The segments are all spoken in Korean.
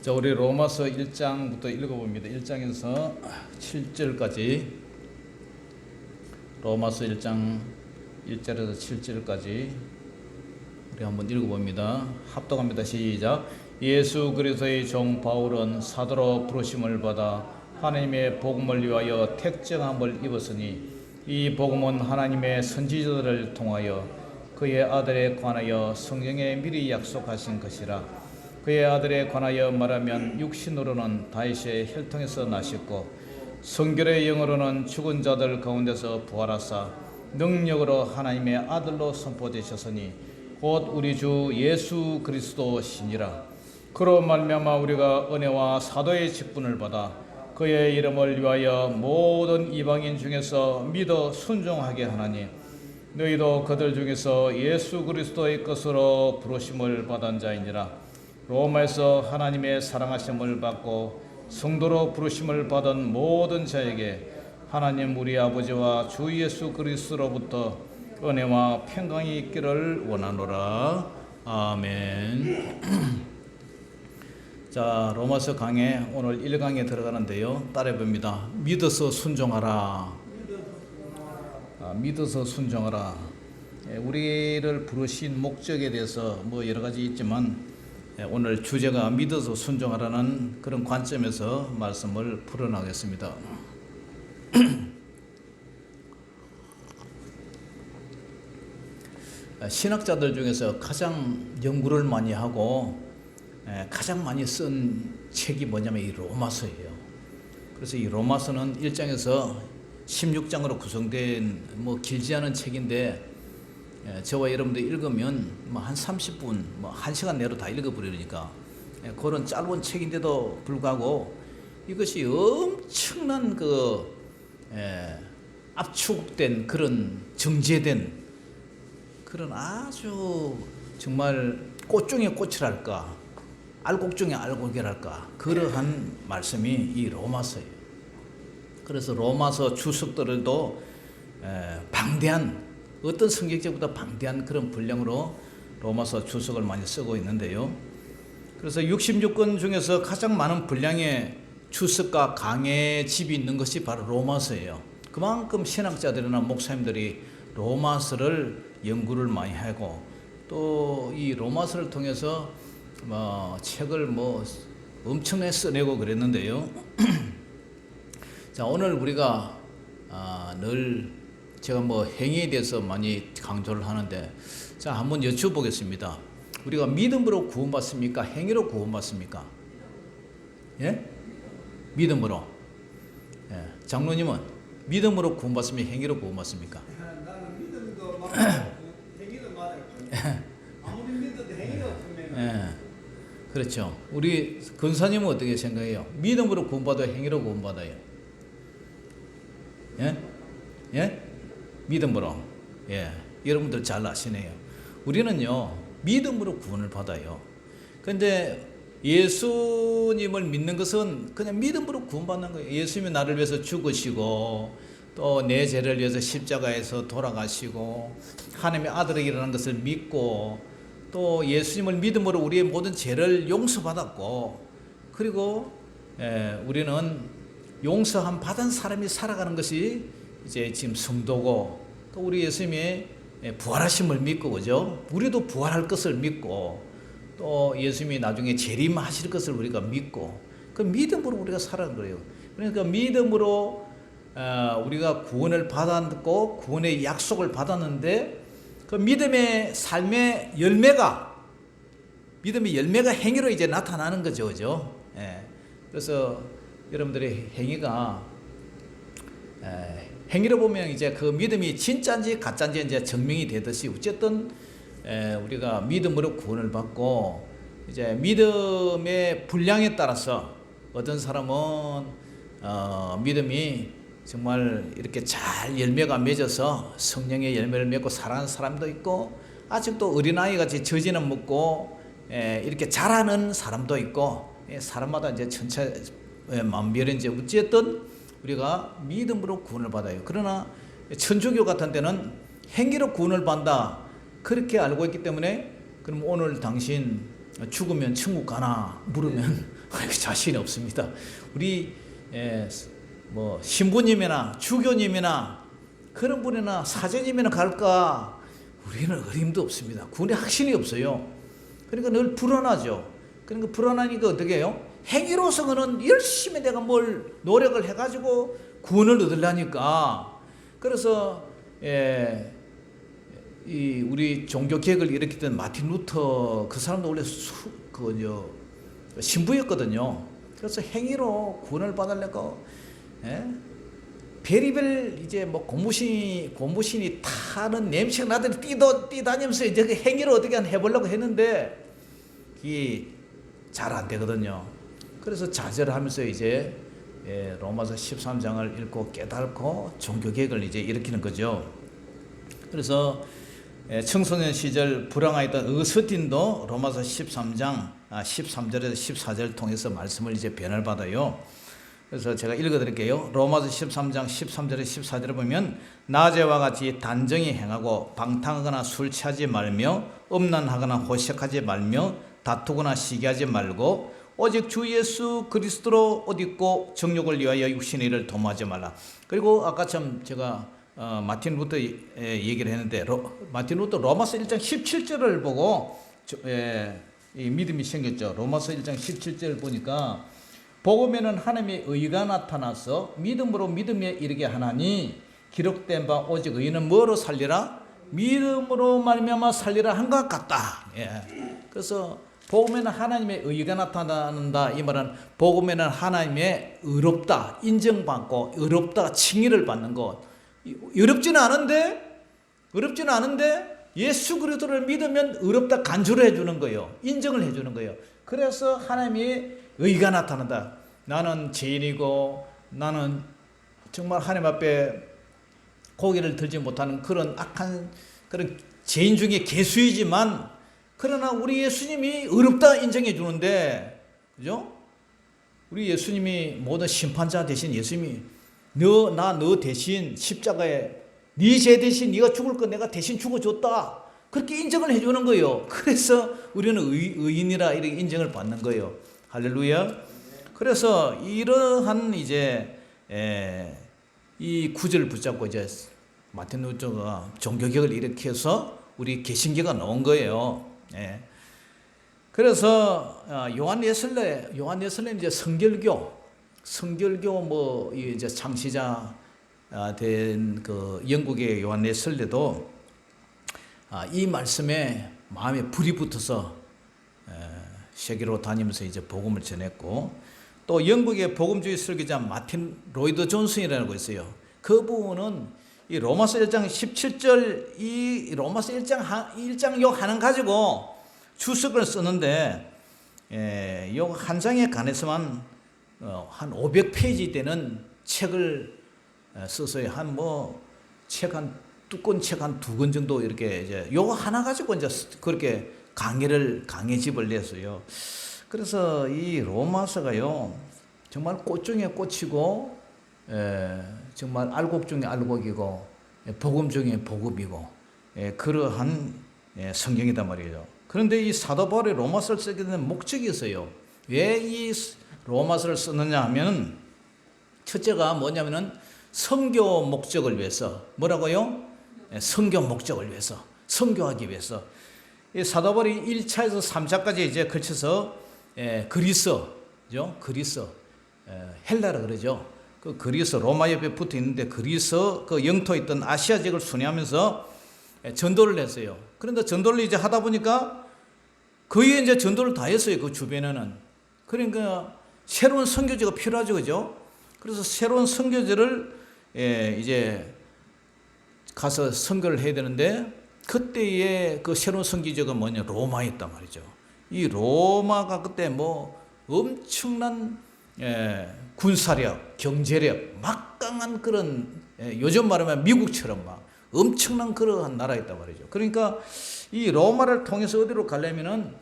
자, 우리 로마서 1장부터 읽어봅니다. 1장에서 7절까지, 로마서 1장 1절에서 7절까지 우리 한번 읽어봅니다. 합독합니다. 시작. 예수 그리스도의 종 바울은 사도로 부르심을 받아 하나님의 복음을 위하여 택정함을 입었으니 이 복음은 하나님의 선지자들을 통하여 그의 아들에 관하여 성경에 미리 약속하신 것이라. 그의 아들에 관하여 말하면 육신으로는 다윗의 혈통에서 나셨고 성결의 영으로는 죽은 자들 가운데서 부활하사 능력으로 하나님의 아들로 선포되셨으니 곧 우리 주 예수 그리스도시니라. 그로 말미암아 우리가 은혜와 사도의 직분을 받아 그의 이름을 위하여 모든 이방인 중에서 믿어 순종하게 하나니 너희도 그들 중에서 예수 그리스도의 것으로 부르심을 받은 자이니라. 로마에서 하나님의 사랑하심을 받고 성도로 부르심을 받은 모든 자에게 하나님 우리 아버지와 주 예수 그리스도로부터 은혜와 평강이 있기를 원하노라. 아멘. 자, 로마서 강해 오늘 1강에 들어가는데요. 따라해 봅니다. 믿어서 순종하라. 믿어서 순종하라. 우리를 부르신 목적에 대해서 여러 가지 있지만 오늘 주제가 믿어서 순종하라는 그런 관점에서 말씀을 풀어나가겠습니다. 신학자들 중에서 가장 연구를 많이 하고 가장 많이 쓴 책이 뭐냐면 이 로마서예요. 그래서 이 로마서는 1장에서 16장으로 구성된 길지 않은 책인데 저와 여러분들 읽으면 한 30분, 1시간 내로 다 읽어버리니까 그런 짧은 책인데도 불구하고 이것이 엄청난 압축된 그런 정제된 그런 아주 정말 꽃 중에 꽃이랄까 알곡 중에 알곡이랄까 그러한 말씀이 이 로마서예요. 그래서 로마서 주석들도 방대한 어떤 성경책보다 방대한 그런 분량으로 로마서 주석을 많이 쓰고 있는데요. 그래서 66권 중에서 가장 많은 분량의 주석과 강의 집이 있는 것이 바로 로마서예요. 그만큼 신학자들이나 목사님들이 로마서를 연구를 많이 하고 또 이 로마서를 통해서 책을 엄청나게 써내고 그랬는데요. 자, 오늘 우리가 늘 제가 행위에 대해서 많이 강조를 하는데, 자, 한번 여쭤보겠습니다. 우리가 믿음으로 구원받습니까? 행위로 구원받습니까? 예? 믿음으로. 예. 장로님은 믿음으로 구원받습니까? 행위로 구원받습니까? 나는 믿음도 맞고 행위도 맞아요. 아무리 믿어도 행위가 없으면. 예. 그렇죠. 우리 근사님은 어떻게 생각해요? 믿음으로 구원받아요? 행위로 구원받아요? 예? 예? 믿음으로. 예. 여러분들 잘 아시네요. 우리는요, 믿음으로 구원을 받아요. 근데 예수님을 믿는 것은 그냥 믿음으로 구원받는 거예요. 예수님이 나를 위해서 죽으시고, 또 내 죄를 위해서 십자가에서 돌아가시고, 하나님의 아들이라는 것을 믿고, 또 예수님을 믿음으로 우리의 모든 죄를 용서받았고, 그리고 우리는 용서함 받은 사람이 살아가는 것이 이제 지금 성도고, 또 우리 예수님의 부활하심을 믿고, 그죠? 우리도 부활할 것을 믿고, 또 예수님이 나중에 재림하실 것을 우리가 믿고, 그 믿음으로 우리가 살아가는 거예요. 그러니까 믿음으로 우리가 구원을 받았고 구원의 약속을 받았는데, 그 믿음의 삶의 열매가 행위로 이제 나타나는 거죠, 그죠? 그래서 여러분들의 행위가 행위로 보면 이제 그 믿음이 진짜인지 가짜인지 이제 증명이 되듯이, 어쨌든 우리가 믿음으로 구원을 받고, 이제 믿음의 분량에 따라서 어떤 사람은 믿음이 정말 이렇게 잘 열매가 맺어서 성령의 열매를 맺고 살아가는 사람도 있고, 아직도 어린아이 같이 젖이는 먹고 이렇게 자라는 사람도 있고, 사람마다 이제 천차만별인지 어쨌든 우리가 믿음으로 구원을 받아요. 그러나 천주교 같은 데는 행위로 구원을 받는다 그렇게 알고 있기 때문에, 그럼 오늘 당신 죽으면 천국 가나 물으면 자신이 없습니다. 우리 뭐 신부님이나 주교님이나 그런 분이나 사제님이나 갈까? 우리는 어림도 없습니다. 구원의 확신이 없어요. 그러니까 늘 불안하죠. 그러니까 불안하니까 어떻게 해요? 행위로서는 열심히 내가 뭘 노력을 해가지고 구원을 얻으려니까. 그래서 이 우리 종교 개혁을 일으켰던 마틴 루터 그 사람도 원래 신부였거든요. 그래서 행위로 구원을 받으려고 별의별 이제 뭐 고무신이 타는 냄새가 나더니 뛰다니면서 이제 그 행위를 어떻게 해보려고 했는데 이게 잘 안 되거든요. 그래서 좌절하면서 이제 로마서 13장을 읽고 깨닫고 종교 개혁을 이제 일으키는 거죠. 그래서 청소년 시절 불황하였던 어스틴도 로마서 13장 13절에서 14절을 통해서 말씀을 이제 변화를 받아요. 그래서 제가 읽어드릴게요. 로마서 13장 13절에 14절을 보면 낮에와 같이 단정히 행하고 방탕하거나 술 취하지 말며 음란하거나 호색하지 말며 다투거나 시기하지 말고 오직 주 예수 그리스도로 옷 입고 정욕을 위하여 육신의 일을 도모하지 말라. 그리고 아까처럼 제가 마틴 루터 얘기를 했는데 마틴 루터 로마서 1장 17절을 보고 이 믿음이 생겼죠. 로마서 1장 17절을 보니까 복음에는 하나님의 의가 나타나서 믿음으로 믿음에 이르게 하나니 기록된 바 오직 의인은 뭐로 살리라? 믿음으로 말미암아 살리라 한 것 같다. 그래서 복음에는 하나님의 의가 나타난다. 이 말은 복음에는 하나님의 의롭다, 인정받고 의롭다, 칭의를 받는 것. 어렵지는 않은데 예수 그리스도를 믿으면 의롭다 간주를 해주는 거예요. 인정을 해주는 거예요. 그래서 하나님의 의가 나타난다. 나는 죄인이고 나는 정말 하나님 앞에 고개를 들지 못하는 그런 악한 그런 죄인 중에 개수이지만 그러나 우리 예수님이 의롭다 인정해 주는데, 그죠? 우리 예수님이 모든 심판자 대신 예수님이 너 대신 십자가에 네 죄 대신 네가 죽을 거 내가 대신 죽어줬다. 그렇게 인정을 해주는 거예요. 그래서 우리는 의인이라 이렇게 인정을 받는 거예요. 할렐루야. 그래서 이러한 이제 이 구절을 붙잡고 이제 마틴 루터가 종교개혁을 일으켜서 우리 개신교가 나온 거예요. 그래서 요한 예슬렘 이제 성결교 뭐 이제 창시자 된 그 영국의 요한 예슬렘도 이 말씀에 마음에 불이 붙어서 세계로 다니면서 이제 복음을 전했고, 또 영국의 복음주의 설교자 마틴 로이드 존슨이라는 거 있어요. 그 부분은 이 로마서 1장 17절 이 로마서 1장 요 하나 가지고 주석을 쓰는데 요 한 장에 관해서만 한 500페이지 되는 책을 써서요. 두꺼운 책 한 2권 정도 이렇게 이제 요거 하나 가지고 이제 그렇게 강해집을 냈어요. 그래서 이 로마서가요, 정말 꽃 중에 꽃이고, 정말 알곡 중에 알곡이고, 복음 중에 복음이고, 그러한 성경이단 말이죠. 그런데 이 사도 바울이 로마서를 쓰게 된 목적이 있어요. 왜 이 로마서를 쓰느냐 하면, 첫째가 뭐냐면은 선교 목적을 위해서, 뭐라고요? 선교 목적을 위해서, 선교하기 위해서. 이 사도 바울이 1차에서 3차까지 이제 걸쳐서 그리스죠, 헬라라 그러죠. 그 그리스 로마 옆에 붙어 있는데 그리스 그 영토에 있던 아시아 지역을 순회하면서 전도를 했어요. 그런데 전도를 이제 하다 보니까 거의 이제 전도를 다 했어요. 그 주변에는. 그러니까 새로운 선교지가 필요하죠, 그죠? 그래서 새로운 선교지를 이제 가서 선교를 해야 되는데, 그때의 그 새로운 선교지가 뭐냐? 로마였단 말이죠. 이 로마가 그때 뭐 엄청난 군사력, 경제력, 막강한 그런, 요즘 말하면 미국처럼 막 엄청난 그러한 나라였단 말이죠. 그러니까 이 로마를 통해서 어디로 가려면은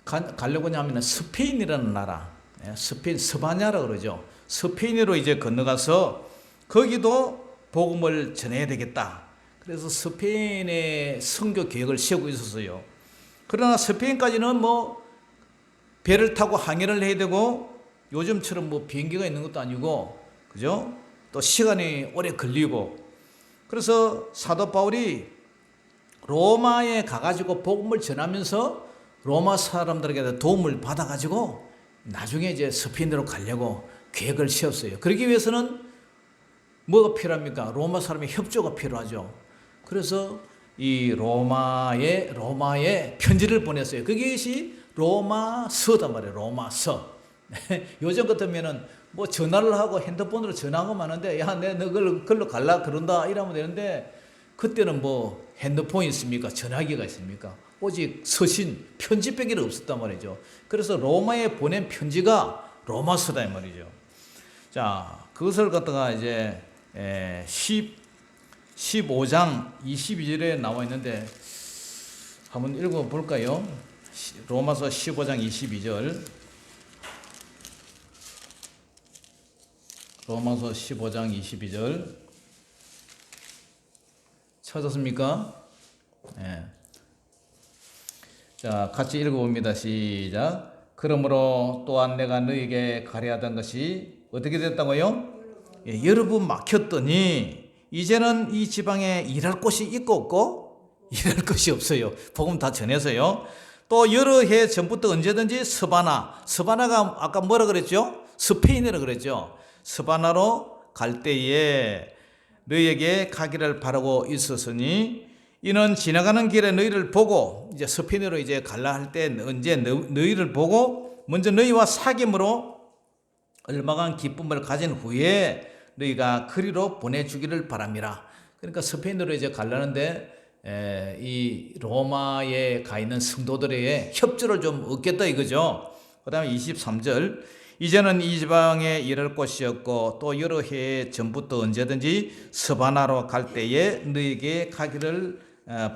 가려고 하면은 스페인이라는 나라, 스페인 스바냐라 그러죠. 스페인으로 이제 건너가서 거기도 복음을 전해야 되겠다. 그래서 스페인의 선교 계획을 세우고 있었어요. 그러나 스페인까지는 뭐 배를 타고 항해를 해야 되고 요즘처럼 뭐 비행기가 있는 것도 아니고 그죠? 또 시간이 오래 걸리고 그래서 사도 바울이 로마에 가가지고 복음을 전하면서 로마 사람들에게 도움을 받아가지고 나중에 이제 스페인으로 가려고 계획을 세웠어요. 그러기 위해서는 뭐가 필요합니까? 로마 사람의 협조가 필요하죠. 그래서 이 로마에 편지를 보냈어요. 그것이 로마서단 말이에요. 로마서. 요즘 같으면은 뭐 전화를 하고 핸드폰으로 전화하고 마는데 야, 너 그걸로 갈라 그런다 이러면 되는데 그때는 뭐 핸드폰이 있습니까? 전화기가 있습니까? 오직 서신, 편지밖에 없었단 말이죠. 그래서 로마에 보낸 편지가 로마서다 이 말이죠. 자, 그것을 갖다가 이제 15장 22절에 나와 있는데 한번 읽어볼까요? 로마서 15장 22절. 로마서 15장 22절. 찾았습니까? 네. 자, 같이 읽어봅니다. 시작. 그러므로 또한 내가 너에게 가려하던 것이 어떻게 됐다고요? 예, 여러분 막혔더니 이제는 이 지방에 일할 곳이 있고 없고 일할 것이 없어요. 복음 다 전해서요. 또 여러 해 전부터 언제든지 스바나가 아까 뭐라 그랬죠? 스페인이라 그랬죠. 스바나로 갈 때에 너희에게 가기를 바라고 있었으니 이는 지나가는 길에 너희를 보고 이제 스페인으로 이제 갈라 할 때 언제 너희를 보고 먼저 너희와 사귐으로 얼마간 기쁨을 가진 후에 너희가 그리로 보내주기를 바랍니다. 그러니까 스페인으로 이제 가려는데 이 로마에 가 있는 성도들의 협조를 좀 얻겠다 이거죠. 그 다음에 23절. 이제는 이 지방에 이를 곳이 없고 또 여러 해 전부터 언제든지 스바나로 갈 때에 너에게 가기를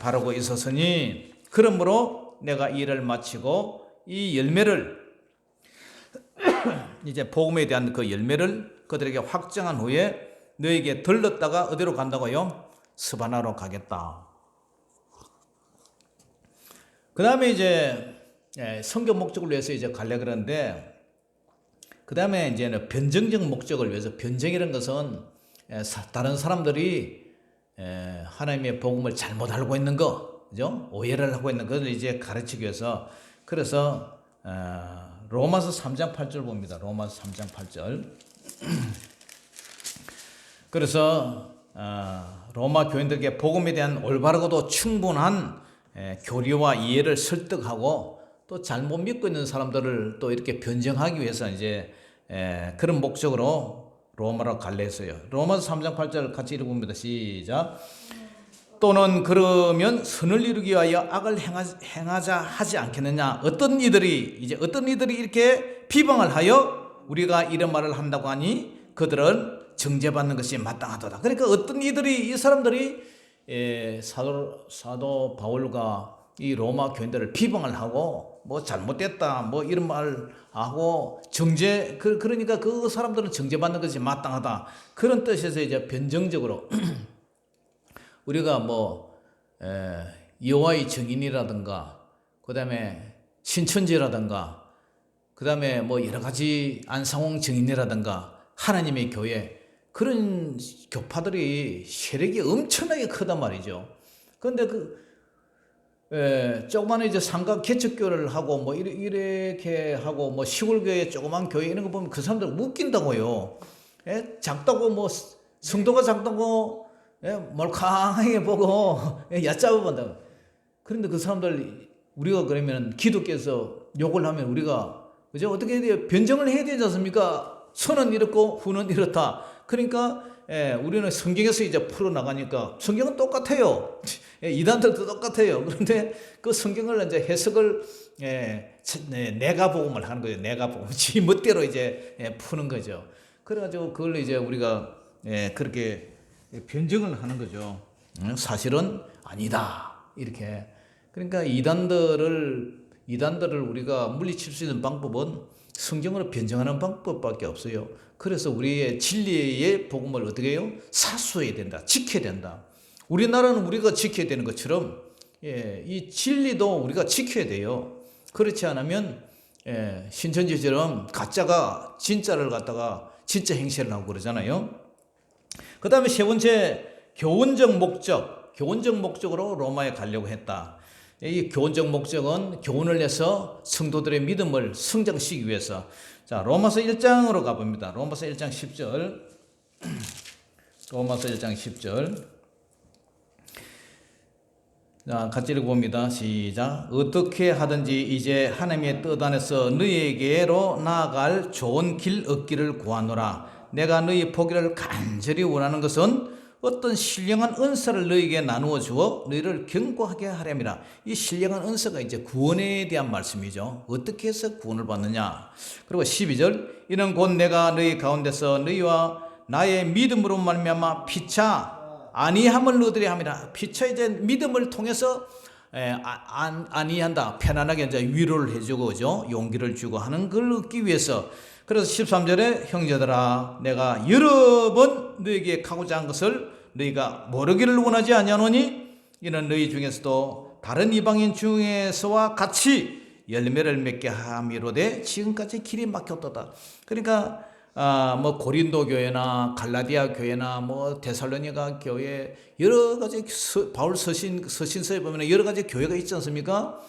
바라고 있었으니 그러므로 내가 일을 마치고 이 열매를 이제 복음에 대한 그 열매를 그들에게 확정한 후에 너에게 들렀다가 어디로 간다고요? 스바나로 가겠다. 그 다음에 이제 선교 목적을 위해서 이제 갈래 그러는데 그 다음에 이제는 변정적 목적을 위해서 변정이라는 것은 다른 사람들이 하나님의 복음을 잘못 알고 있는 거, 그죠? 오해를 하고 있는 것을 이제 가르치기 위해서 그래서 로마서 3장 8절 봅니다. 로마서 3장 8절. 그래서 로마 교인들에게 복음에 대한 올바르고도 충분한 교리와 이해를 설득하고 또 잘못 믿고 있는 사람들을 또 이렇게 변정하기 위해서 이제 그런 목적으로 로마로 갈래 했어요. 로마서 3장 8절 같이 읽어봅니다. 시작. 또는 그러면 선을 이루기 위하여 악을 행하자 하지 않겠느냐. 어떤 이들이 이렇게 비방을 하여 우리가 이런 말을 한다고 하니 그들은 정죄받는 것이 마땅하도다. 그러니까 어떤 이 사람들이 사도 바울과 이 로마 교인들을 비방을 하고 뭐 잘못됐다 뭐 이런 말 하고 그러니까 그 사람들은 정죄받는 것이 마땅하다. 그런 뜻에서 이제 변정적으로 우리가 뭐 여호와의 증인이라든가 그다음에 신천지라든가 그다음에 뭐 여러 가지 안상홍 증인이라든가 하나님의 교회 그런 교파들이 세력이 엄청나게 크단 말이죠. 그런데 조그마한 이제 상가 개척교회를 하고 뭐 이렇게 하고 뭐 시골교회 조그만 교회 이런 거 보면 그 사람들 웃긴다고요. 작다고 뭐 성도가 작다고 몰캉하게 보고 얕잡아 본다고. 그런데 그 사람들 우리가 그러면 기독교에서 욕을 하면 우리가 그죠? 어떻게 해야 돼요? 변정을 해야 되지 않습니까? 선은 이렇고 후는 이렇다. 그러니까 우리는 성경에서 이제 풀어나가니까 성경은 똑같아요. 이단들도 똑같아요. 그런데 그 성경을 이제 해석을 내가 복음을 하는 거죠. 내가 복음. 지 멋대로 이제 푸는 거죠. 그래가지고 그걸 이제 우리가 그렇게 변증을 하는 거죠. 사실은 아니다. 이렇게. 그러니까 이단들을 우리가 물리칠 수 있는 방법은 성경으로 변증하는 방법밖에 없어요. 그래서 우리의 진리의 복음을 어떻게 해요? 사수해야 된다. 지켜야 된다. 우리나라는 우리가 지켜야 되는 것처럼 이 진리도 우리가 지켜야 돼요. 그렇지 않으면 신천지처럼 가짜가 진짜를 갖다가 진짜 행세를 하고 그러잖아요. 그 다음에 세 번째, 교훈적 목적으로 로마에 가려고 했다. 이 교훈적 목적은 교훈을 내서 성도들의 믿음을 성장시키기 위해서. 자, 로마서 1장으로 가봅니다. 로마서 1장 10절. 로마서 1장 10절. 자, 같이 읽어봅니다. 시작. 어떻게 하든지 이제 하나님의 뜻 안에서 너희에게로 나아갈 좋은 길 얻기를 구하노라. 내가 너희 보기를 간절히 원하는 것은 어떤 신령한 은사를 너희에게 나누어 주어 너희를 견고하게 하렴이라. 이 신령한 은사가 이제 구원에 대한 말씀이죠. 어떻게 해서 구원을 받느냐. 그리고 12절. 이는 곧 내가 너희 가운데서 너희와 나의 믿음으로 말미암아 피차 안위함을 얻으려 함이라. 피차 이제 믿음을 통해서 안위한다. 편안하게 이제 위로를 해주고 그죠? 용기를 주고 하는 걸 얻기 위해서. 그래서 13절에 형제들아 내가 여러 번 너희에게 가고자 한 것을 너희가 모르기를 원하지 아니하노니 이는 너희 중에서도 다른 이방인 중에서와 같이 열매를 맺게 함이로되 지금까지 길이 막혔도다. 그러니까 뭐 고린도 교회나 갈라디아 교회나 뭐 데살로니가 교회 여러 가지 바울 서신서에 보면 여러 가지 교회가 있지 않습니까?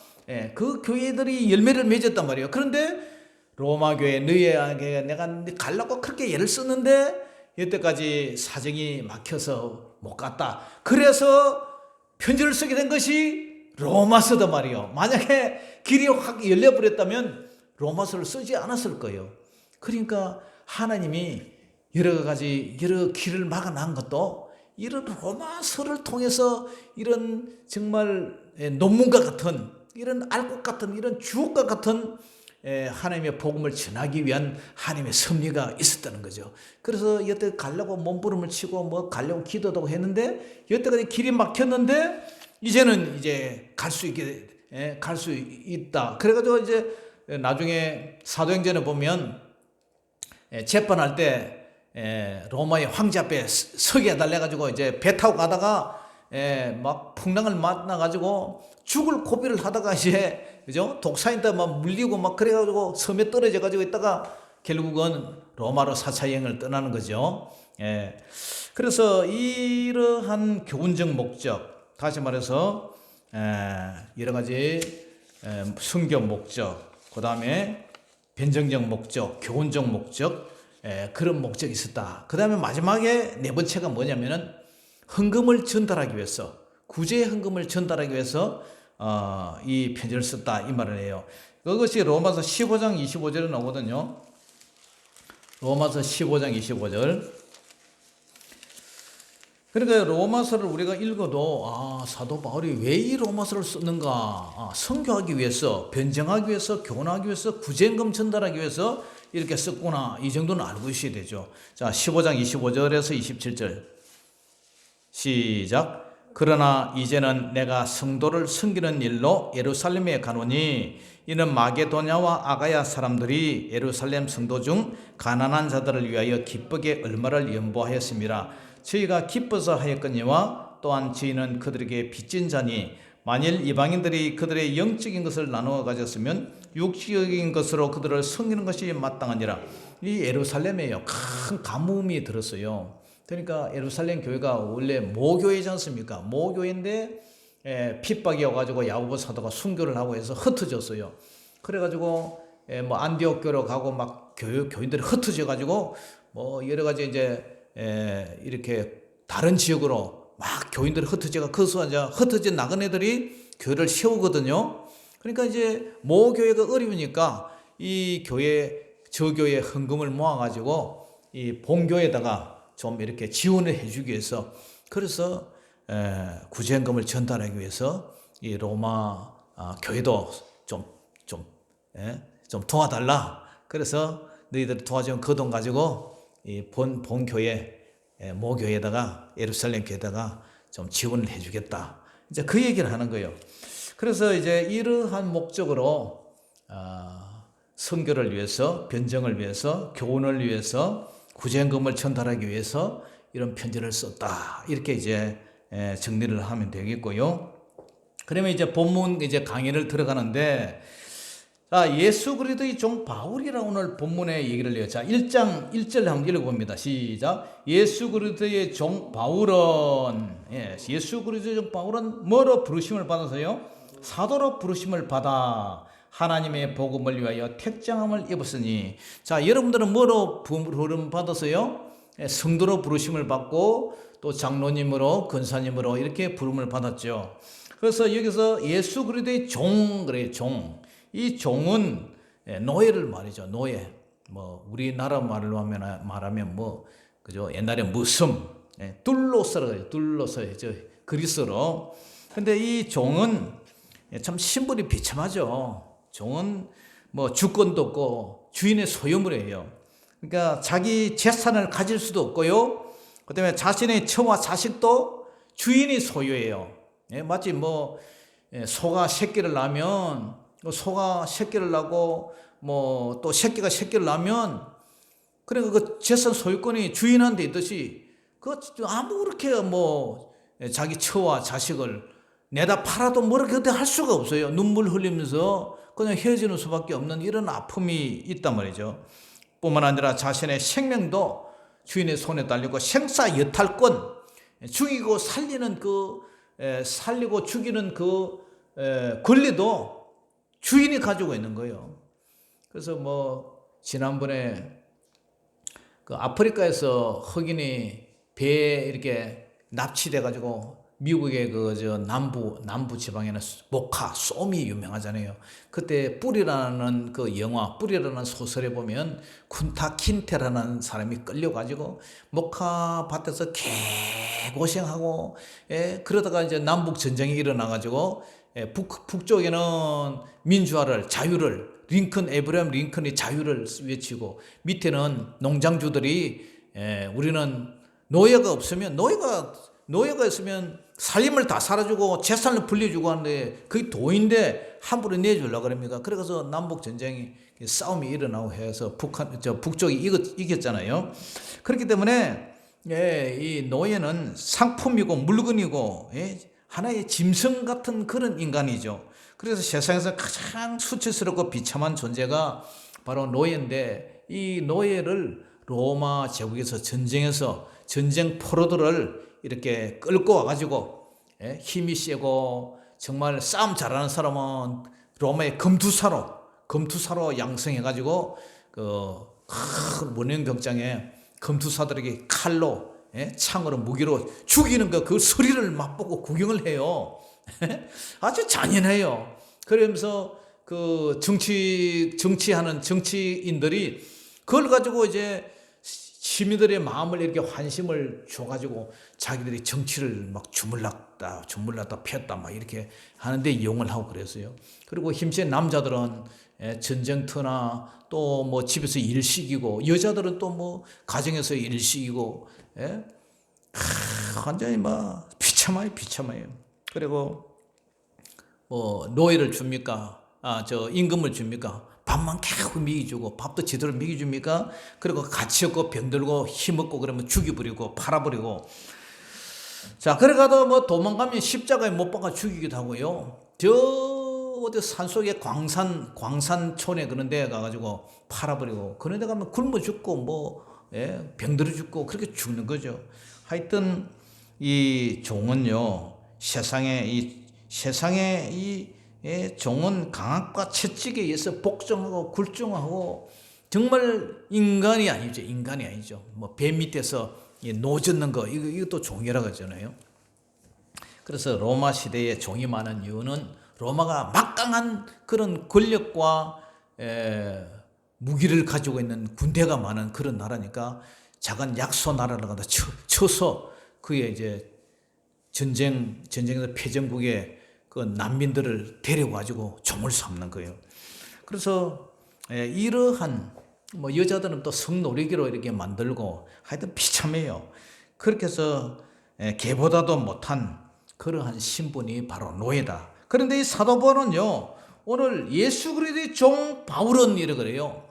그 교회들이 열매를 맺었단 말이에요. 그런데 로마 교회 너희에게 내가 가려고 그렇게 애를 썼는데 여태까지 사정이 막혀서 못 갔다. 그래서 편지를 쓰게 된 것이 로마서다 말이에요. 만약에 길이 확 열려버렸다면 로마서를 쓰지 않았을 거예요. 그러니까 하나님이 여러 길을 막아난 것도 이런 로마서를 통해서 이런 정말 논문과 같은 이런 알곡 같은 이런 주옥과 같은 하나님의 복음을 전하기 위한 하나님의 섭리가 있었다는 거죠. 그래서 여태 가려고 몸부림을 치고 뭐 가려고 기도도 했는데 여태까지 길이 막혔는데 이제는 이제 갈 수 있다. 그래가지고 이제 나중에 사도행전에 보면 재판할 때 로마의 황제 앞에 서게 해달래가지고 이제 배 타고 가다가 막 풍랑을 만나가지고 죽을 고비를 하다가 이제 그죠? 독사인들 막 물리고 막 그래가지고 섬에 떨어져가지고 있다가 결국은 로마로 4차 여행을 떠나는 거죠. 그래서 이러한 교훈적 목적, 다시 말해서 여러 가지 성경 목적, 그 다음에 변정적 목적, 교훈적 목적, 그런 목적이 있었다. 그 다음에 마지막에 네 번째가 뭐냐면은 헌금을 전달하기 위해서, 구제의 헌금을 전달하기 위해서 이 편지를 썼다 이 말을 해요. 그것이 로마서 15장 25절에 나오거든요. 로마서 15장 25절. 그러니까 로마서를 우리가 읽어도 사도 바울이 왜 이 로마서를 썼는가? 선교하기 위해서, 변정하기 위해서, 교훈하기 위해서, 구제헌금 전달하기 위해서 이렇게 썼구나. 이 정도는 알고 있어야 되죠. 자, 15장 25절에서 27절 시작. 그러나 이제는 내가 성도를 섬기는 일로 예루살렘에 가노니 이는 마게도냐와 아가야 사람들이 예루살렘 성도 중 가난한 자들을 위하여 기쁘게 얼마를 연보하였습니다. 저희가 기뻐서 하였거니와 또한 저희는 그들에게 빚진 자니 만일 이방인들이 그들의 영적인 것을 나누어 가졌으면 육적인 것으로 그들을 섬기는 것이 마땅하니라. 이 예루살렘에요. 큰 가뭄이 들었어요. 그러니까 예루살렘 교회가 원래 모교회지 않습니까? 모교회인데 핍박이 와가지고 야고보 사도가 순교를 하고 해서 흩어졌어요. 그래가지고 뭐 안디옥 교로 가고 막 교인들이 흩어져가지고 뭐 여러 가지 이제 이렇게 다른 지역으로 막 교인들이 흩어져가 거기서 이제 흩어져 나간 애들이 교회를 세우거든요. 그러니까 이제 모교회가 어려우니까 이 교회 저 교회 헌금을 모아가지고 이 본교에다가 좀 이렇게 지원을 해주기 위해서 그래서 구제헌금을 전달하기 위해서 이 로마 교회도 좀 도와달라. 그래서 너희들 도와주면 그 돈 가지고 이 본 교회 모교회에다가 예루살렘 교회에다가 좀 지원을 해주겠다. 이제 그 얘기를 하는 거예요. 그래서 이제 이러한 목적으로 선교를 위해서, 변정을 위해서, 교훈을 위해서, 구제헌금을 전달하기 위해서 이런 편지를 썼다. 이렇게 이제 정리를 하면 되겠고요. 그러면 이제 본문 이제 강의를 들어가는데 자, 예수 그리스도의 종 바울이라 오늘 본문에 얘기를 해요. 자, 1장 1절 한번 읽어봅니다. 시작. 예수 그리스도의 종 바울은, 예수 그리스도의 종 바울은 뭐로 부르심을 받아서요? 사도로 부르심을 받아 하나님의 복음을 위하여 택정함을 입었으니. 자, 여러분들은 뭐로 부름 받아서요? 성도로 부르심을 받고 또 장로님으로 권사님으로 이렇게 부름을 받았죠. 그래서 여기서 예수 그리스도의 종 그래요. 종. 이 종은 노예를 말이죠. 노예. 뭐 우리나라 말로 말하면 뭐 그죠? 옛날에 무슨 둘로서라 그래요. 둘로서 저 그리스로. 근데 이 종은 참 신분이 비참하죠. 종은 뭐 주권도 없고 주인의 소유물이에요. 그러니까 자기 재산을 가질 수도 없고요. 그다음에 자신의 처와 자식도 주인이 소유예요. 마치 뭐 소가 새끼를 낳으면 소가 새끼를 낳고 뭐 또 새끼가 새끼를 낳으면 그래 그 재산 소유권이 주인한테 있듯이 그 아무렇게 뭐 자기 처와 자식을 내다 팔아도 뭐렇게 할 수가 없어요. 눈물 흘리면서 그냥 헤어지는 수밖에 없는 이런 아픔이 있단 말이죠. 뿐만 아니라 자신의 생명도 주인의 손에 달리고 생사 여탈권, 죽이고 살리는 살리고 죽이는 권리도 주인이 가지고 있는 거예요. 그래서 뭐 지난번에 그 아프리카에서 흑인이 배에 이렇게 납치돼 가지고 미국의 남부 지방에는 모카, 쏨이 유명하잖아요. 그때 뿌리라는 그 영화, 뿌리라는 소설에 보면 쿤타 킨테라는 사람이 끌려가지고 모카 밭에서 개고생하고, 그러다가 이제 남북 전쟁이 일어나가지고, 북쪽에는 민주화를, 자유를, 에브라임 링컨이 자유를 외치고, 밑에는 농장주들이, 우리는 노예가 없으면, 노예가 있으면 살림을 다 살아주고 재산을 불려주고 하는데 그게 도인데 함부로 내주려고 그럽니까? 그래서 남북 전쟁이 싸움이 일어나고 해서 북쪽이 이겼잖아요. 그렇기 때문에 이 노예는 상품이고 물건이고 하나의 짐승 같은 그런 인간이죠. 그래서 세상에서 가장 수치스럽고 비참한 존재가 바로 노예인데 이 노예를 로마 제국에서 전쟁 포로들을 이렇게 끌고 와가지고 힘이 세고 정말 싸움 잘하는 사람은 로마의 검투사로 양성해가지고 문현경장에 검투사들에게 칼로 창으로 무기로 죽이는 그 소리를 맛보고 구경을 해요. 아주 잔인해요. 그러면서 그 정치하는 정치인들이 그걸 가지고 이제 시민들의 마음을 이렇게 환심을 줘가지고 자기들이 정치를 막 주물렀다 폈다 막 이렇게 하는데 이용을 하고 그랬어요. 그리고 힘센 남자들은 전쟁터나 또 뭐 집에서 일 시키고 여자들은 또 뭐 가정에서 일 시키고 완전히 막 비참해요. 그리고 뭐 노예를 줍니까? 임금을 줍니까? 밥만 계속 먹여주고 밥도 제대로 먹여줍니까? 그리고 가치 없고 병들고 힘없고 그러면 죽여버리고 팔아버리고. 자, 그래가도 뭐 도망가면 십자가에 못 박아 죽이기도 하고요. 어디 산속에 광산촌에 그런 데 가가지고 팔아버리고 그런 데 가면 굶어 죽고 뭐 병들어 죽고 그렇게 죽는 거죠. 하여튼 이 종은요 세상에 이 종은 강압과 채찍에 의해서 복종하고 굴종하고 정말 인간이 아니죠. 뭐 배 밑에서 노 젓는 거 이것도 종이라고 하잖아요. 그래서 로마 시대에 종이 많은 이유는 로마가 막강한 그런 권력과 무기를 가지고 있는 군대가 많은 그런 나라니까 작은 약소 나라를 갖다 쳐서 그에 이제 전쟁에서 패전국에 그 난민들을 데려가지고 종을 삼는 거예요. 그래서 이러한 뭐 여자들은 또 성노리기로 이렇게 만들고 하여튼 비참해요. 그렇게 해서 개보다도 못한 그러한 신분이 바로 노예다. 그런데 이 사도 바울은요 오늘 예수 그리스도의 종 바울은 이래 그래요.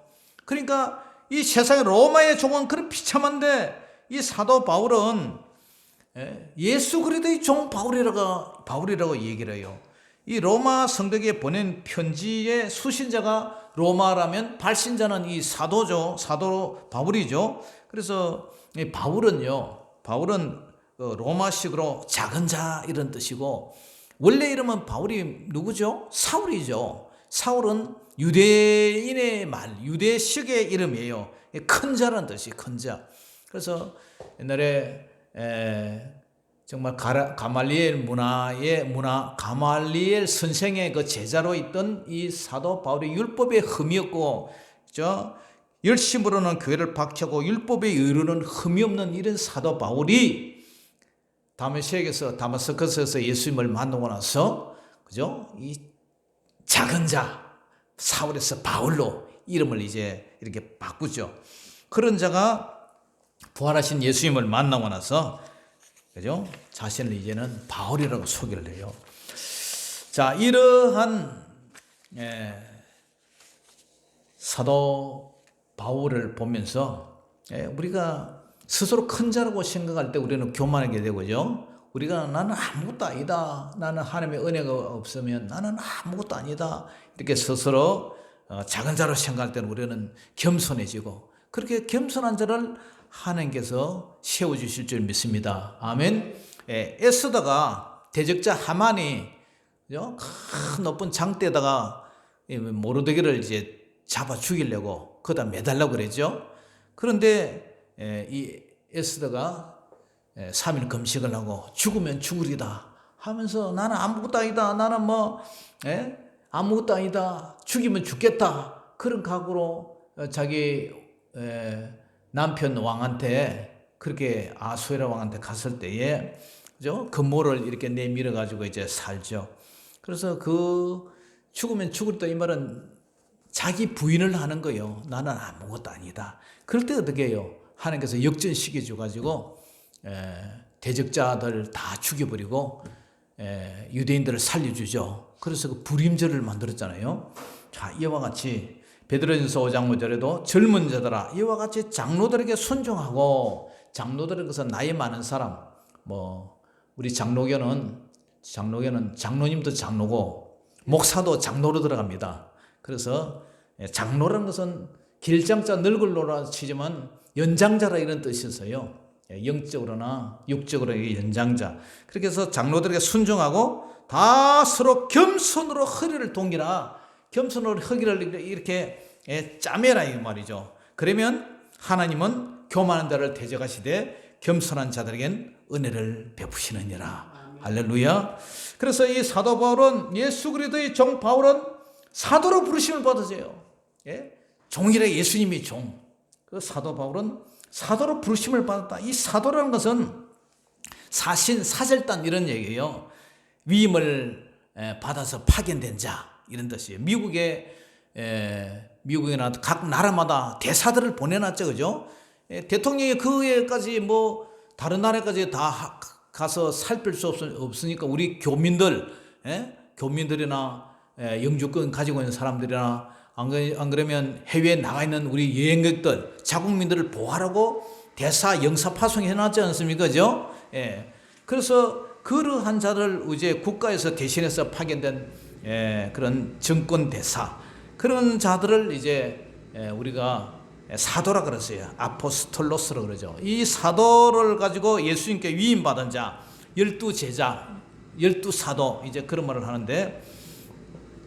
그러니까 이 세상의 로마의 종은 그런 비참한데 이 사도 바울은 예수 그리스도의 종 바울이라고 얘기를 해요. 이 로마 성도에게 보낸 편지의 수신자가 로마라면 발신자는 이 사도죠. 사도 바울이죠. 그래서 이 바울은 로마식으로 작은 자 이런 뜻이고, 원래 이름은 바울이 누구죠? 사울이죠. 사울은 유대인의 유대식의 이름이에요. 큰 자라는 뜻이 큰 자. 그래서 옛날에 정말 가말리엘 가말리엘 선생의 그 제자로 있던 이 사도 바울이 율법에 흠이었고, 열심으로는 교회를 박차고 율법에 이르는 흠이 없는 이런 사도 바울이 다메섹에서 예수님을 만나고 나서, 이 작은 자 사울에서 바울로 이름을 이제 이렇게 바꾸죠. 그런 자가 부활하신 예수님을 만나고 나서, 자신을 이제는 바울이라고 소개를 해요. 자, 이러한 사도 바울을 보면서 우리가 스스로 큰 자라고 생각할 때 우리는 교만하게 되고요. 우리가 나는 아무것도 아니다, 나는 하나님의 은혜가 없으면 나는 아무것도 아니다, 이렇게 스스로 작은 자로 생각할 때는 우리는 겸손해지고, 그렇게 겸손한 자를 하나님께서 세워주실 줄 믿습니다. 아멘. 에스더가 대적자 하만이 큰 높은 장대에다가 모르드게를 이제 잡아 죽이려고 거기다 매달라고 그랬죠. 그런데 이 에스더가 3일 금식을 하고 죽으면 죽으리다 하면서, 나는 아무것도 아니다, 나는 아무것도 아니다, 죽이면 죽겠다, 그런 각오로 자기 남편 왕한테, 그렇게 아수에라 왕한테 갔을 때에 금모를 이렇게 내밀어 가지고 이제 살죠. 그래서 그 죽으면 죽을 때 이 말은 자기 부인을 하는 거예요. 나는 아무것도 아니다. 그럴 때 어떻게 해요? 하나님께서 역전시켜 줘 가지고 대적자들 다 죽여버리고 유대인들을 살려주죠. 그래서 그 불임절을 만들었잖아요. 자, 이와 같이 베드로전서 5장 5절에도 젊은 자들아 이와 같이 장로들에게 순종하고, 장로들은 것은 나이 많은 사람, 우리 장로교는 장로님도 장로고 목사도 장로로 들어갑니다. 그래서 장로라는 것은 길장자 늙을로라 치지만 연장자라 이런 뜻이었어요. 영적으로나 육적으로 연장자. 그렇게 해서 장로들에게 순종하고 다 서로 겸손으로 허리를 동이라, 겸손으로 허리를 이렇게 짜매라 이 말이죠. 그러면 하나님은 교만한 자를 대적하시되 겸손한 자들에겐 은혜를 베푸시느니라. 할렐루야. 그래서 이 사도 바울은, 예수 그리스도의 종 바울은 사도로 부르심을 받으세요. 종이라, 예수님이 종. 그 사도 바울은 사도로 부르심을 받았다. 이 사도라는 것은 사신, 사절단 이런 얘기예요. 위임을 받아서 파견된 자 이런 뜻이에요. 미국이나 각 나라마다 대사들을 보내놨죠, 그죠? 대통령이 그 애까지 다른 나라까지 다 가서 살필 수 없으니까 우리 교민들이나 영주권 가지고 있는 사람들이나 안 그러면 해외에 나가 있는 우리 여행객들, 자국민들을 보호하라고 대사 영사 파송해 놨지 않습니까, 그죠? 그래서 그러한 자를 이제 국가에서 대신해서 파견된 그런 정권 대사, 그런 자들을 이제 우리가 사도라 그랬어요. 아포스톨로스라 그러죠. 이 사도를 가지고 예수님께 위임받은 자, 12제자, 12사도, 이제 그런 말을 하는데,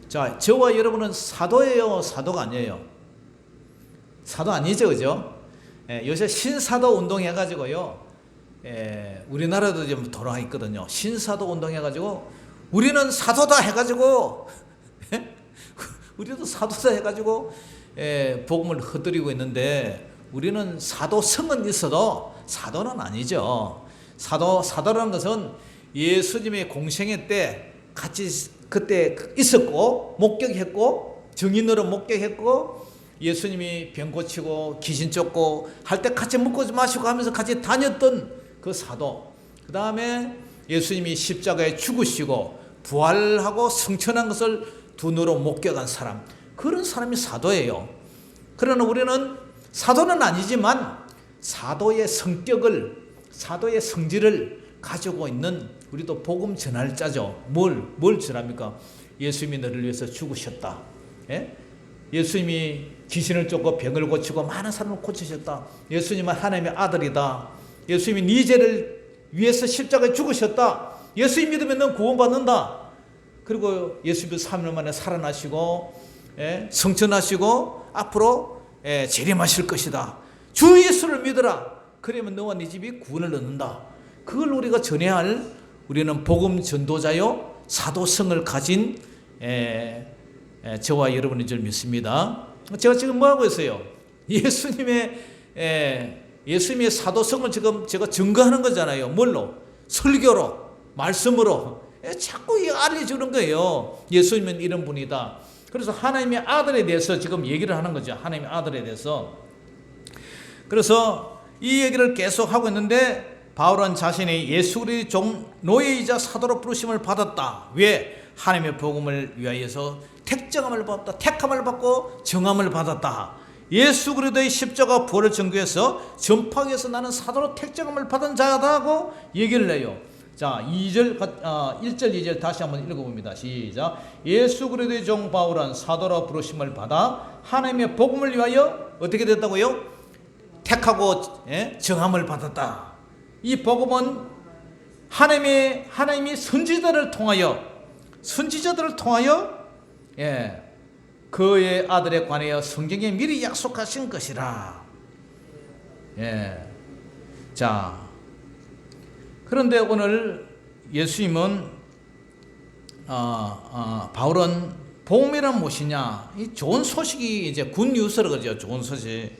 자, 저와 여러분은 사도예요, 사도가 아니에요? 사도 아니죠, 그죠? 요새 신사도 운동 해가지고요, 우리나라도 좀 돌아와 있거든요. 신사도 운동 해가지고 우리는 사도다 해가지고 우리도 사도다 해가지고 복음을 흩뜨리고 있는데, 우리는 사도성은 있어도 사도는 아니죠. 사도라는 것은 예수님의 공생애 때 같이 그때 있었고 목격했고, 증인으로 목격했고, 예수님이 병 고치고 귀신 쫓고 할 때 같이 먹고 마시고 하면서 같이 다녔던 그 사도, 그 다음에 예수님이 십자가에 죽으시고 부활하고 승천한 것을 두 눈으로 목격한 사람, 그런 사람이 사도예요. 그러나 우리는 사도는 아니지만 사도의 성격을, 사도의 성질을 가지고 있는 우리도 복음 전할 자죠. 뭘 전합니까? 예수님이 너를 위해서 죽으셨다. 예? 예수님이 귀신을 쫓고 병을 고치고 많은 사람을 고치셨다. 예수님은 하나님의 아들이다. 예수님이 네 죄를 위해서 십자가에 죽으셨다. 예수님 믿으면 넌 구원받는다. 그리고 예수님이 3일 만에 살아나시고 성천하시고 앞으로 재림하실 것이다. 주 예수를 믿어라. 그러면 너와 네 집이 구원을 얻는다. 그걸 우리가 전해야 할 우리는 복음 전도자요 사도성을 가진 저와 여러분인 줄 믿습니다. 제가 지금 뭐 하고 있어요? 예수님의 사도성을 지금 제가 증거하는 거잖아요. 뭘로? 설교로, 말씀으로 자꾸 알려주는 거예요. 예수님은 이런 분이다. 그래서 하나님의 아들에 대해서 지금 얘기를 하는 거죠. 하나님의 아들에 대해서. 그래서 이 얘기를 계속 하고 있는데 바울은 자신이 예수 그리스도의 종 노예이자 사도로 부르심을 받았다. 왜? 하나님의 복음을 위하여서 택정함을 받았다. 택함을 받고 정함을 받았다. 예수 그리스도의 십자가 부활을 전교해서 전파하기 위해서 나는 사도로 택정함을 받은 자다 하고 얘기를 해요. 자, 1절 2절 다시 한번 읽어봅니다. 시작. 예수 그리스도의 종 바울은 사도로 부르심을 받아 하나님의 복음을 위하여 어떻게 됐다고요? 택하고 정함을 받았다. 이 복음은 하나님이 선지자들을 통하여 그의 아들에 관하여 성경에 미리 약속하신 것이라. 자, 그런데 오늘 예수님은 바울은 복음이란 무엇이냐? 이 좋은 소식이 이제 굿뉴스라 그러죠. 좋은 소식.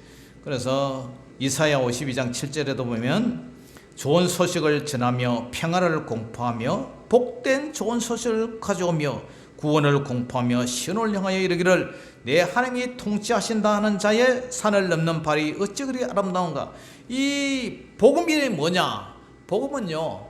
그래서 이사야 52장 7절에도 보면 좋은 소식을 전하며 평화를 공포하며 복된 좋은 소식을 가져오며 구원을 공포하며 시온을 향하여 이르기를 내 하나님이 통치하신다 하는 자의 산을 넘는 발이 어찌 그리 아름다운가. 이 복음이 뭐냐? 복음은요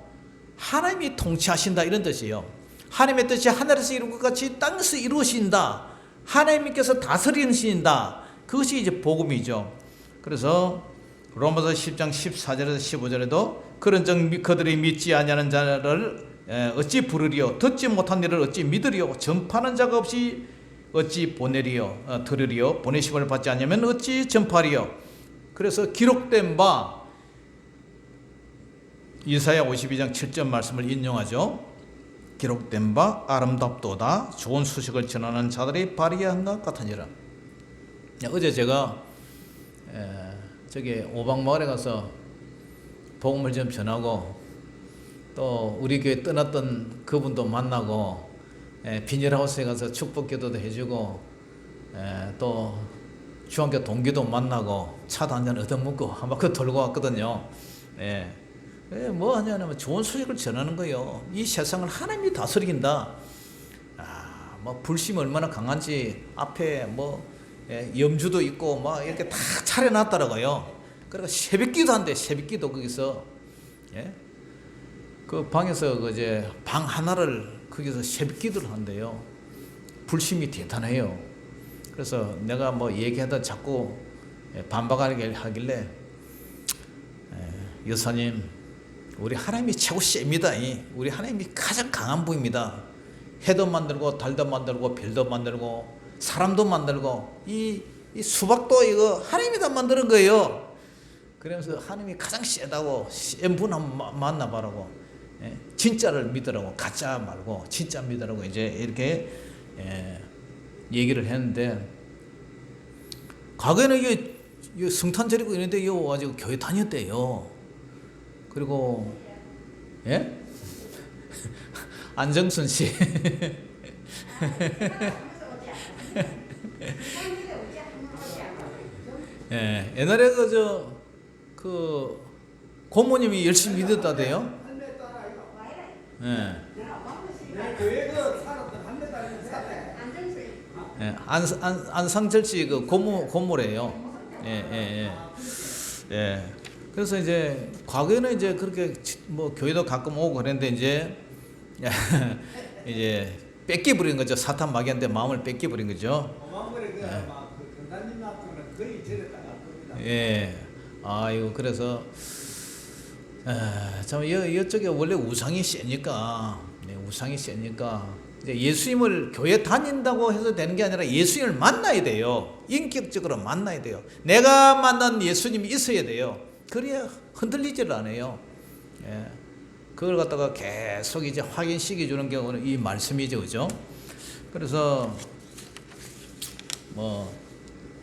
하나님이 통치하신다 이런 뜻이에요. 하나님의 뜻이 하늘에서 이룬 것 같이 땅에서 이루어진다. 하나님께서 다스리는 신이다. 그것이 이제 복음이죠. 그래서 로마서 10장 14절에서 15절에도 그런즉 그들이 믿지 아니하는 자를 어찌 부르리요 듣지 못한 일을 어찌 믿으리요 전파하는 자가 없이 어찌 들으리요 보내심을 받지 않으면 어찌 전파하리요. 그래서 기록된 바 이사야 52장 7절 말씀을 인용하죠. 기록된 바 아름답도다 좋은 소식을 전하는 자들이 발휘한 것 같으니라. 어제 제가 저기 오방마을에 가서 복음을 좀 전하고 또 우리 교회 떠났던 그분도 만나고 비닐하우스에 가서 축복기도도 해주고 또 중학교 동기도 만나고 차도 한잔 얻어먹고 한 바퀴 돌고 왔거든요. 뭐 하냐면 좋은 소식을 전하는 거예요. 이 세상을 하나님이 다스린다. 뭐 불심이 얼마나 강한지 앞에 뭐 염주도 있고 막 이렇게 다 차려놨더라고요. 그러니까 새벽기도 한대. 새벽기도 거기서 그 방에서 이제 방 하나를 거기서 새벽기도를 한대요. 불심이 대단해요. 그래서 내가 뭐 얘기하다 자꾸 반박하게 하길래 여사님 우리 하나님이 최고 셉니다. 우리 하나님이 가장 강한 분입니다. 해도 만들고 달도 만들고 별도 만들고 사람도 만들고 이 수박도 이거 하나님이 다 만드는 거예요. 그러면서 하나님이 가장 세다고 센 분 한번 만나봐라고 진짜를 믿으라고 가짜 말고 진짜 믿으라고 이제 이렇게 얘기를 했는데 과거에는 이게 성탄 차리고 있는데 이거 와가지고 교회 다녔대요. 그리고 안정순 씨 옛날에 그 고모님이 열심히 믿었다대요. 안상철 씨 그 고모래요. 그래서 이제 과거에는 이제 그렇게 뭐 교회도 가끔 오고 그랬는데 이제 이제 뺏겨 버린 거죠. 사탄 마귀한테 마음을 뺏겨 버린 거죠. 아이고 그래서 참 이쪽에 원래 우상이 세니까, 네, 우상이 세니까 이제 예수님을 교회 다닌다고 해서 되는 게 아니라 예수님을 만나야 돼요. 인격적으로 만나야 돼요. 내가 만난 예수님이 있어야 돼요. 그래야 흔들리지를 않아요. 예. 그걸 갖다가 계속 이제 확인시켜 주는 게 오늘 이 말씀이죠, 그죠? 그래서 뭐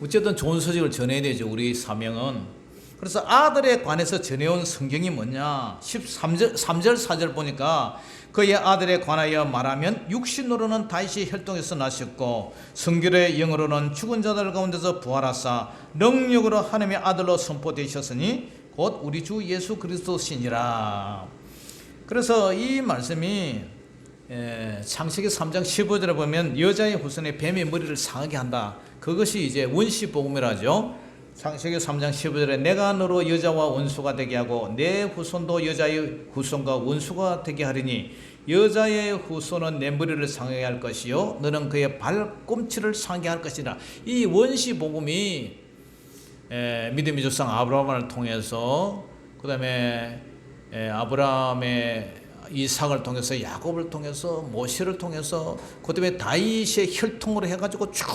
어쨌든 좋은 소식을 전해야 되죠. 우리 사명은. 그래서 아들에 관해서 전해온 성경이 뭐냐? 13절, 3절, 4절 보니까 그의 아들에 관하여 말하면 육신으로는 다윗이 혈통에서 나셨고 성결의 영으로는 죽은 자들 가운데서 부활하사 능력으로 하나님의 아들로 선포되셨으니 곧 우리 주 예수 그리스도시니라. 그래서 이 말씀이 창세기 3장 15절에 보면 여자의 후손에 뱀의 머리를 상하게 한다. 그것이 이제 원시복음이라죠. 창세기 3장 15절에 내가 너로 여자와 원수가 되게 하고 내 후손도 여자의 후손과 원수가 되게 하리니 여자의 후손은 내 머리를 상하게 할 것이요 너는 그의 발꿈치를 상하게 할 것이라. 이 원시복음이 믿음의 조상 아브라함을 통해서 그 다음에 아브라함의 이삭을 통해서 야곱을 통해서 모세를 통해서 그 다음에 다윗의 혈통으로 해가지고 쭉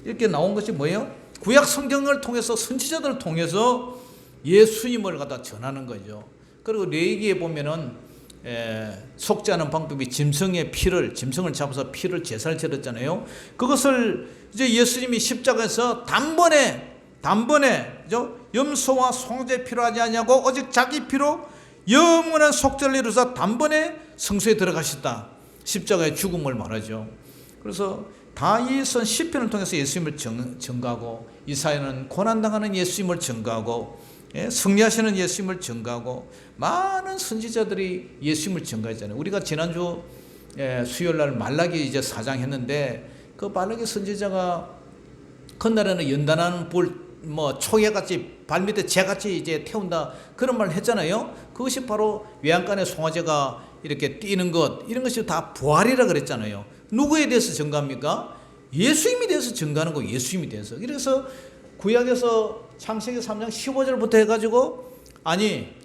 이렇게 나온 것이 뭐예요? 구약 성경을 통해서 선지자들을 통해서 예수님을 갖다 전하는 거죠. 그리고 레위기에 보면은 속죄하는 방법이 짐승을 잡아서 피를 제사를 드렸잖아요. 그것을 이제 예수님이 십자가에서 단번에 염소와 송아지의 피로 하지 않냐고 오직 자기 피로 영원한 속죄를 이루사 단번에 성소에 들어가셨다. 십자가의 죽음을 말하죠. 그래서 다윗은 시편을 통해서 예수님을 증거하고 이사야는 고난당하는 예수님을 증거하고 승리하시는 예수님을 증거하고 많은 선지자들이 예수님을 증거했잖아요. 우리가 지난주 수요일날 말라기 이제 4장 했는데 그 말라기 선지자가 그날에는 연단하는 불 초계같이 발밑에 재같이 이제 태운다 그런 말 했잖아요. 그것이 바로 외양간에 송아지가 이렇게 뛰는 것 이런 것이 다 부활이라 그랬잖아요. 누구에 대해서 증거합니까? 예수님에 대해서 증거하는 거. 예수님에 대해서. 그래서 구약에서 창세기 3장 15절부터 해가지고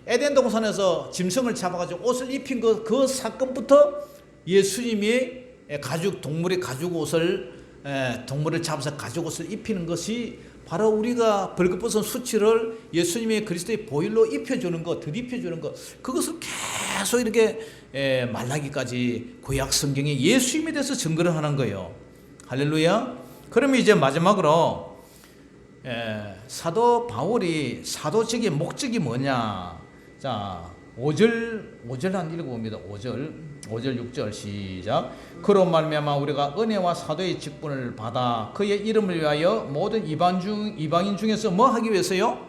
에덴 동산에서 짐승을 잡아가지고 옷을 입힌 그 사건부터 예수님이 동물의 가죽 옷을 동물을 잡아서 가죽 옷을 입히는 것이 바로 우리가 벌거벗은 수치를 예수님의 그리스도의 보혈로 입혀주는 것, 덧입혀주는 것, 그것을 계속 이렇게 말라기까지 구약 성경이 예수님에 대해서 증거를 하는 거예요. 할렐루야. 그러면 이제 마지막으로 사도 바울이 사도직의 목적이 뭐냐? 자, 5절 한 읽어봅니다. 5절 6절 시작. 그로 말미암아 우리가 은혜와 사도의 직분을 받아 그의 이름을 위하여 모든 이방인 중에서 뭐 하기 위해서요?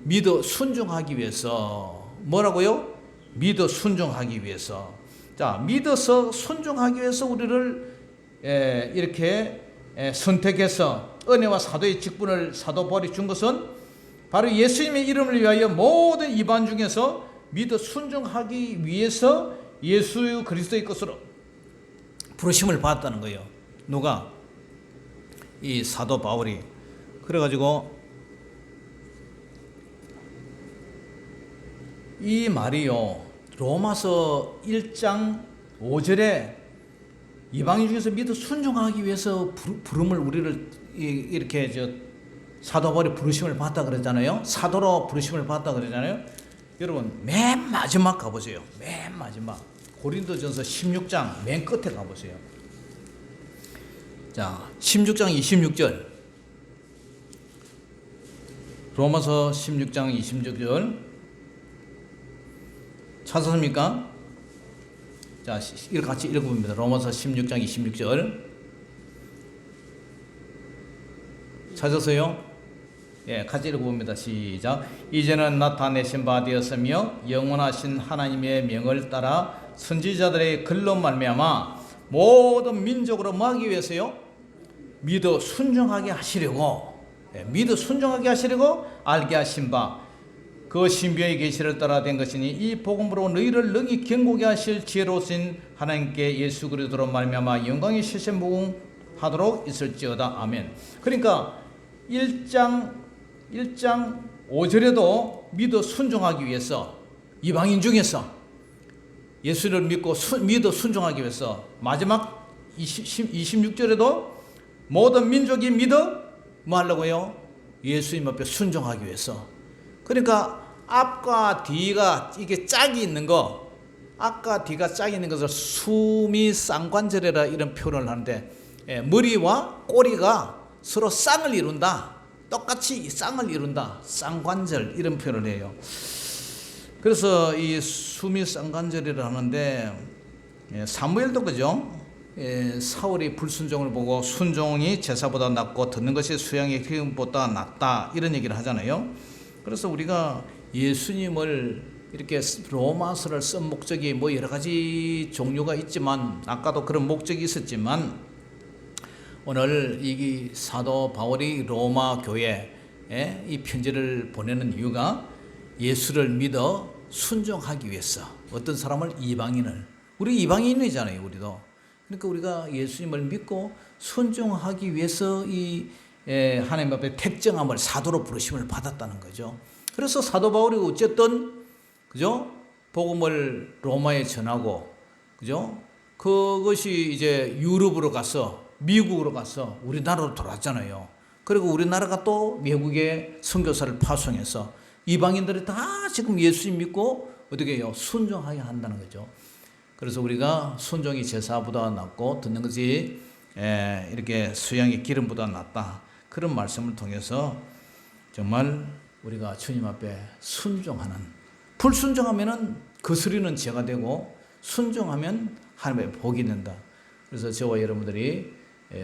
믿어 순종하기 위해서. 뭐라고요? 믿어 순종하기 위해서. 자, 믿어서 순종하기 위해서 우리를 이렇게 선택해서 은혜와 사도의 직분을 사도 바울이 준 것은 바로 예수님의 이름을 위하여 모든 이방 중에서 믿어 순종하기 위해서 예수 그리스도의 것으로 부르심을 받았다는 거예요. 누가? 이 사도 바울이. 그래가지고 이 말이요, 로마서 1장 5절에 이방인 중에서 믿어 순종하기 위해서 부름을 우리를 이렇게 사도 바울이 부르심을 받았다 그러잖아요. 사도로 부르심을 받았다 그러잖아요. 여러분 맨 마지막 가보세요. 맨 마지막 고린도전서 16장 맨 끝에 가보세요. 자, 16장 26절. 로마서 16장 26절 찾았습니까? 자, 이렇게 같이 읽어봅니다. 로마서 16장 26절 찾았어요? 예, 같이 읽어봅니다. 시작. 이제는 나타내신 바 되었으며 영원하신 하나님의 명을 따라 선지자들의 글로 말미암아 모든 민족으로 뭐 하기 위해서요? 믿어 순종하게 하시려고, 믿어 순종하게 하시려고 알게 하신 바 그 신비의 계시를 따라 된 것이니 이 복음으로 너희를 능히 견고하게 하실 지혜로우신 하나님께 예수 그리스도로 말미암아 영광이 실현무궁하도록 있을지어다. 아멘. 그러니까 1장 5절에도 믿어 순종하기 위해서 이방인 중에서 예수를 믿어 순종하기 위해서 마지막 26절에도 모든 민족이 믿어 뭐 하려고요? 예수님 앞에 순종하기 위해서. 그러니까 앞과 뒤가 이게 짝이 있는 거, 앞과 뒤가 짝이 있는 것을 수미쌍관절이라 이런 표현을 하는데, 머리와 꼬리가 서로 쌍을 이룬다. 똑같이 쌍을 이룬다. 쌍관절 이런 표현을 해요. 그래서 이 수미쌍관절이라 하는데, 사무엘도 그죠? 사울이 불순종을 보고 순종이 제사보다 낫고 듣는 것이 수양의 기름보다 낫다 이런 얘기를 하잖아요. 그래서 우리가 예수님을 이렇게 로마서를 쓴 목적이 뭐 여러 가지 종류가 있지만, 아까도 그런 목적이 있었지만, 오늘 이 사도 바울이 로마 교회에 이 편지를 보내는 이유가 예수를 믿어 순종하기 위해서. 어떤 사람을? 이방인을. 우리 이방인이잖아요, 우리도. 그러니까 우리가 예수님을 믿고 순종하기 위해서 이 하나님 앞에 택정함을, 사도로 부르심을 받았다는 거죠. 그래서 사도 바울이 어쨌든 그죠? 복음을 로마에 전하고, 그죠? 그것이 이제 유럽으로 가서, 미국으로 가서 우리나라로 돌아왔잖아요. 그리고 우리나라가 또 미국에 선교사를 파송해서 이방인들이 다 지금 예수님 믿고 어떻게 해요? 순종하게 한다는 거죠. 그래서 우리가 순종이 제사보다 낫고 듣는 것이 이렇게 수양의 기름보다 낫다. 그런 말씀을 통해서 정말 우리가 주님 앞에 순종하는, 불순종하면은 거스리는 죄가 되고 순종하면 하나님의 복이 된다. 그래서 저와 여러분들이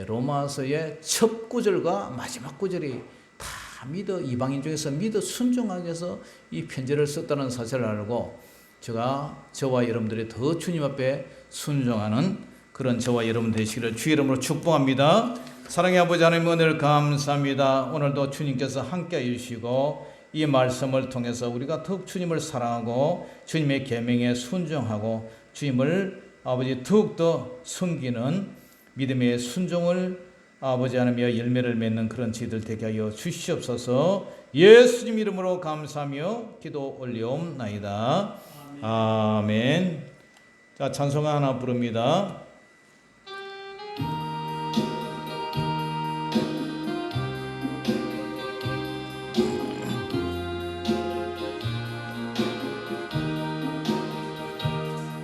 로마서의 첫 구절과 마지막 구절이 다 믿어, 이방인 중에서 믿어 순종하기 위해서 이 편지를 썼다는 사실을 알고, 저와 여러분들이 더 주님 앞에 순종하는 그런 저와 여러분 되시기를 주의 이름으로 축복합니다. 사랑의 아버지 하나님, 은혜를 감사합니다. 오늘도 주님께서 함께 해주시고 이 말씀을 통해서 우리가 더욱 주님을 사랑하고 주님의 계명에 순종하고 주님을 아버지 더욱더 섬기는 믿음의 순종을 아버지 하나님의 열매를 맺는 그런 저희들 되게 하여 주시옵소서. 예수님 이름으로 감사하며 기도 올리옵나이다. 아멘. 자, 찬송가 하나 부릅니다.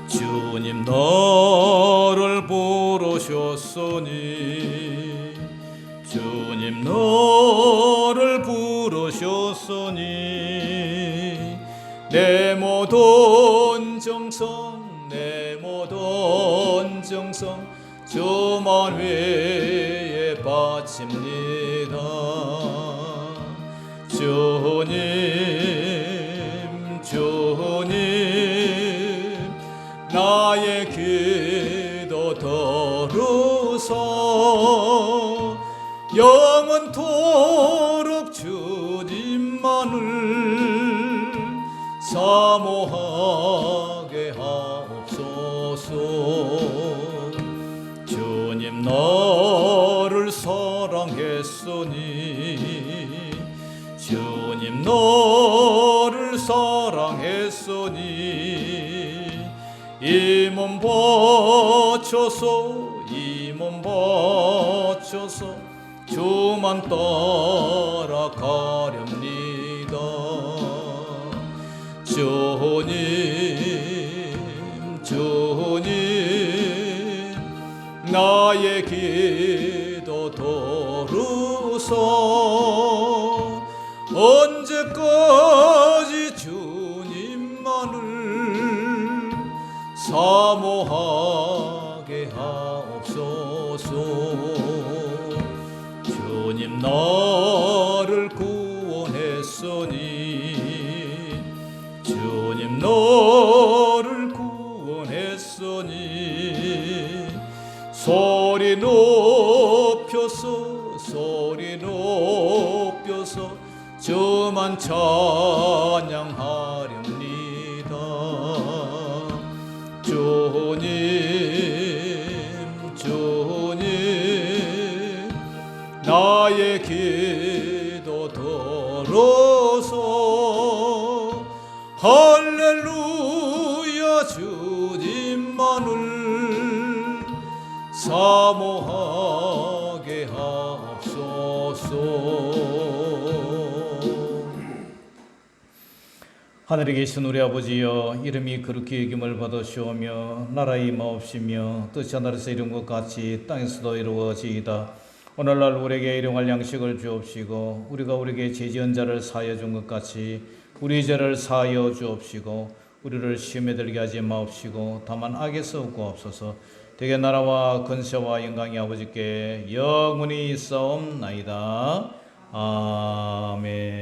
주님 너를 부르셨으니, 주님 너를 부르셨으니, 내 모든 정성, 내 모든 정성 주만 위에 바칩니다. 주님, 주님, 나의 기도 들으소. 영원토록 주님만을 사모하게 하옵소서. 주님 너를 사랑했으니, 주님 너를 사랑했으니, 이 몸 바쳐서, 이 몸 바쳐서 주만 따라가렵니다. 주님, 주님, 나의 기도 들으소. 언제까지 주님만을 사모하게 하옵소서. 주님 나를 구원했으니, 주님 너를 구원했으니, 소리 높여서, 소리 높여서 주만 찬양하렵니다. 주님, 주님, 나의 기도 들어서 할렐루야 할렐루야 주님만을 사모하게 하옵소서. 하늘에 계신 우리 아버지여, 이름이 그렇게 여김을 받으시오며 나라의 임하옵시며 뜻이 하늘에서 이룬 것 같이 땅에서도 이루어지이다. 오늘날 우리에게 일용할 양식을 주옵시고 우리가 우리에게 죄지은 자를 사하여 준 것 같이 우리 죄를 사하여 주옵시고 우리를 시험에 들게 하지 마옵시고 다만 악에서 구하옵소서. 대개 나라와 근세와 영광이 아버지께 영원히 있사옵나이다. 아멘.